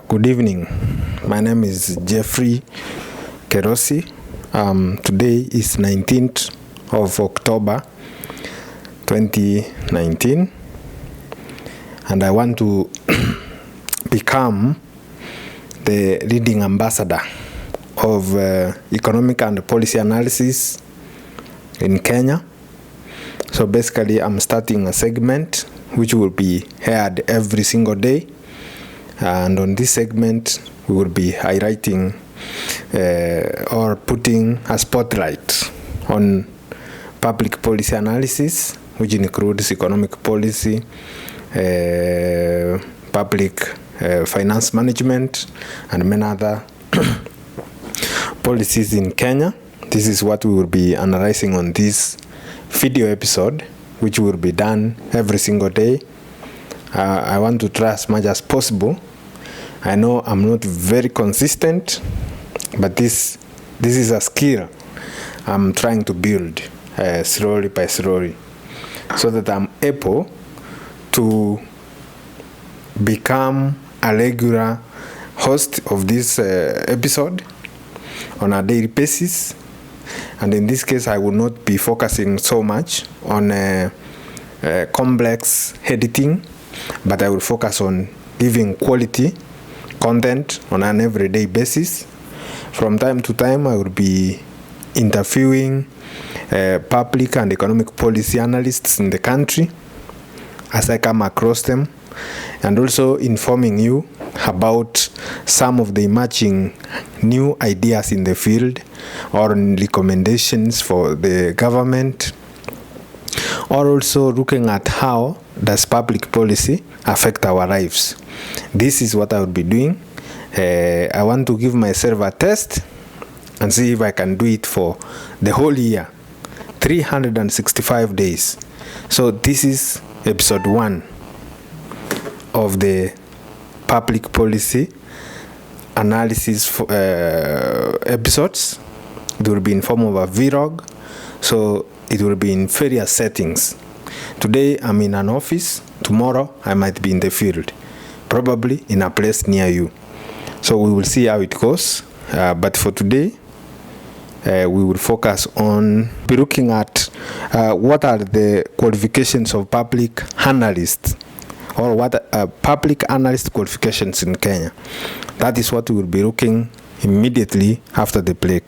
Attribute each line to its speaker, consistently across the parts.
Speaker 1: Good evening. My name is Jeffrey Kerosi. Today is 19th of October 2019, and I want to become the leading ambassador of economic and policy analysis in Kenya. So basically, I'm starting a segment which will be aired every single day, and on this segment we will be highlighting or putting a spotlight on public policy analysis, which includes economic policy, public finance management, and many other policies in Kenya. This is what we will be analyzing on this video episode, which will be done every single day. I want to try as much as possible. I know I'm not very consistent, but this is a skill I'm trying to build slowly by slowly, so that I'm able to become a regular host of this episode on a daily basis. And in this case, I will not be focusing so much on complex editing, but I will focus on giving quality content on an everyday basis. From time to time, I will be interviewing public and economic policy analysts in the country as I come across them, and also informing you about some of the emerging new ideas in the field, or recommendations for the government, or also looking at how does public policy affect our lives. This is what I will be doing. I want to give myself a test and see if I can do it for the whole year, 365 days. So this is episode 1 of the public policy analysis episodes. It will be in form of a vlog, so it will be in various settings. Today I'm in an office, tomorrow I might be in the field, probably in a place near you. So we will see how it goes, but for today we will focus on looking at what are the qualifications of public analysts, or what public analyst qualifications in Kenya. That is what we will be looking immediately after the break.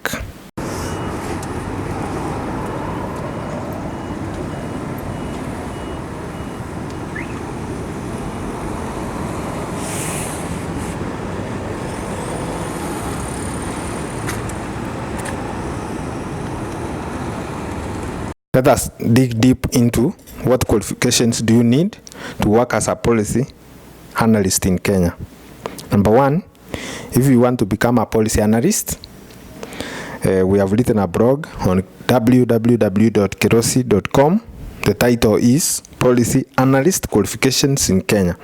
Speaker 1: Let us dig deep into what qualifications do you need to work as a policy analyst in Kenya. Number 1, if you want to become a policy analyst, we have written a blog on www.kerosi.com. The title is Policy Analyst Qualifications in Kenya.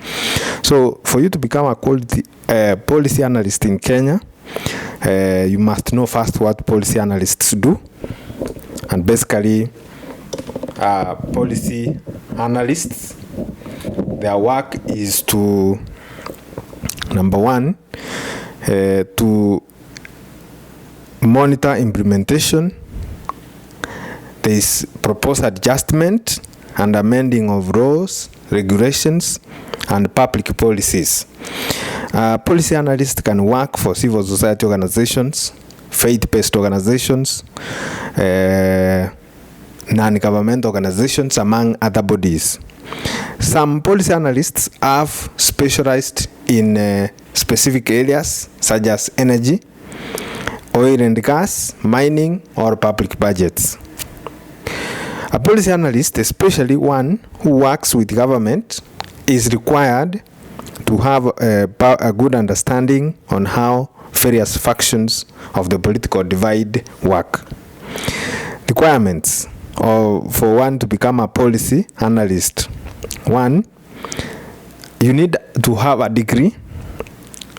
Speaker 1: So for you to become a policy analyst in Kenya, you must know first what policy analysts do. And basically, policy analysts, their work is to, number 1, to monitor implementation. There is proposed adjustment and amending of laws, regulations, and public policies. Policy analysts can work for civil society organizations, faith-based organizations, non-government organizations, among other bodies. Some policy analysts have specialized in specific areas such as energy, oil and gas, mining, or public budgets. A policy analyst, especially one who works with government, is required to have a good understanding on how various factions of the political divide work. Requirements for one to become a policy analyst. 1, you need to have a degree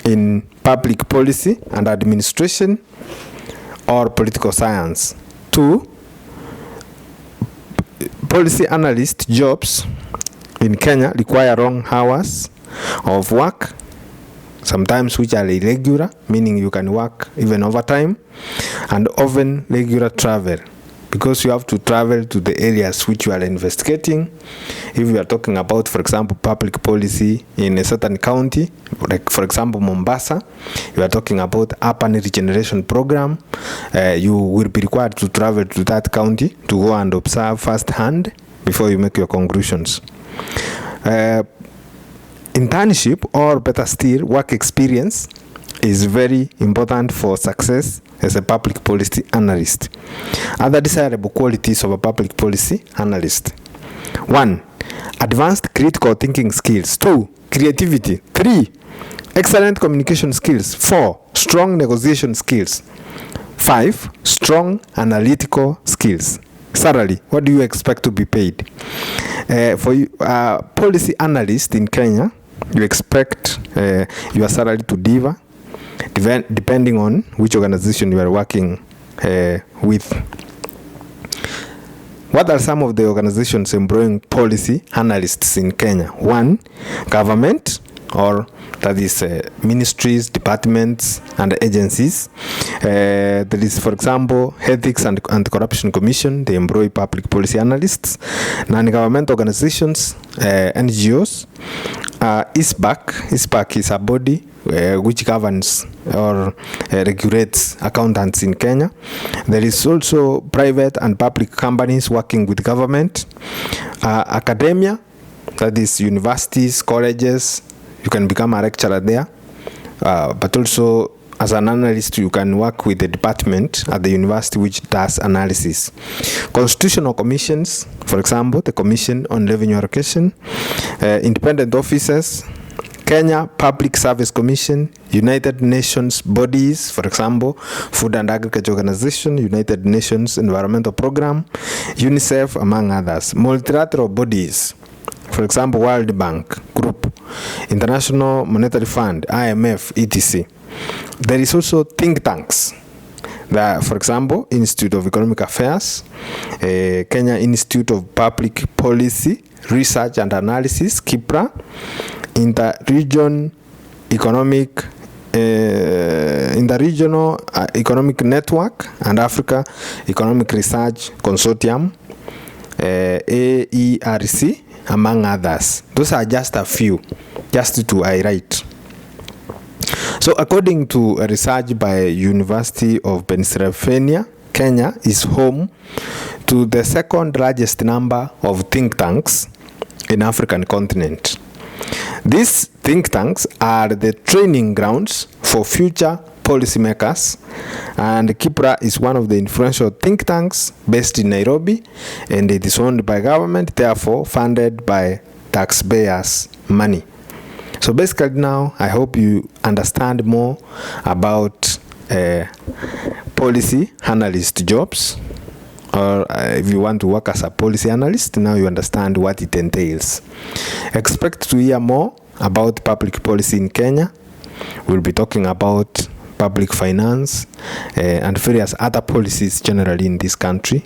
Speaker 1: in public policy and administration or political science. 2, policy analyst jobs in Kenya require long hours of work sometimes which are irregular, meaning you can work even overtime, and often regular travel, because you have to travel to the areas which you are investigating. If you are talking about, for example, public policy in a certain county, like for example Mombasa, you are talking about urban regeneration program, you will be required to travel to that county to go and observe firsthand before you make your conclusions. Internship, or better still, work experience, is very important for success as a public policy analyst. Other desirable qualities of a public policy analyst: 1. Advanced critical thinking skills. 2. Creativity. 3. Excellent communication skills. 4. Strong negotiation skills. 5. Strong analytical skills. Salary. What do you expect to be paid? For you, policy analyst in Kenya, you expect your salary to differ depending on which organization you are working with. What are some of the organizations employing policy analysts in Kenya? 1. Government, or that is ministries, departments, and agencies. There is, for example, Ethics and Anti-Corruption Commission. They employ public policy analysts. Non-government organizations, NGOs. ISPAC is a body which governs or regulates accountants in Kenya. There is also private and public companies working with government. Academia, that is universities, colleges. You can become a lecturer there, but also as an analyst you can work with the department at the university which does analysis. Constitutional commissions, for example, the Commission on Revenue Allocation. Independent offices, Kenya Public Service Commission, United Nations bodies, for example, Food and Agriculture Organization, United Nations Environmental Program, UNICEF, among others. Multilateral bodies, for example, World Bank Group, International Monetary Fund, IMF, etc. There is also think tanks. For example, Institute of Economic Affairs, Kenya Institute of Public Policy Research and Analysis, KIPRA, Inter-Regional Economic Network, and Africa Economic Research Consortium, AERC, among others. Those are just a few, just to highlight. So according to a research by University of Pennsylvania, Kenya is home to the second largest number of think tanks in African continent. These think tanks are the training grounds for future policymakers, and KIPRA is one of the influential think tanks based in Nairobi, and it is owned by government, therefore funded by taxpayers' money. So basically now I hope you understand more about policy analyst jobs, or if you want to work as a policy analyst, now you understand what it entails. Expect to hear more about public policy in Kenya. We'll be talking about public finance and various other policies generally in this country,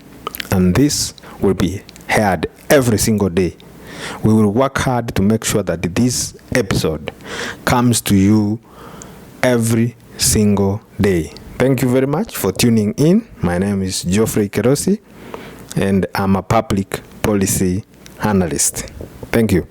Speaker 1: and this will be heard every single day. We will work hard to make sure that this episode comes to you every single day. Thank you very much for tuning in. My name is Geoffrey Kerosi, and I'm a public policy analyst. Thank you.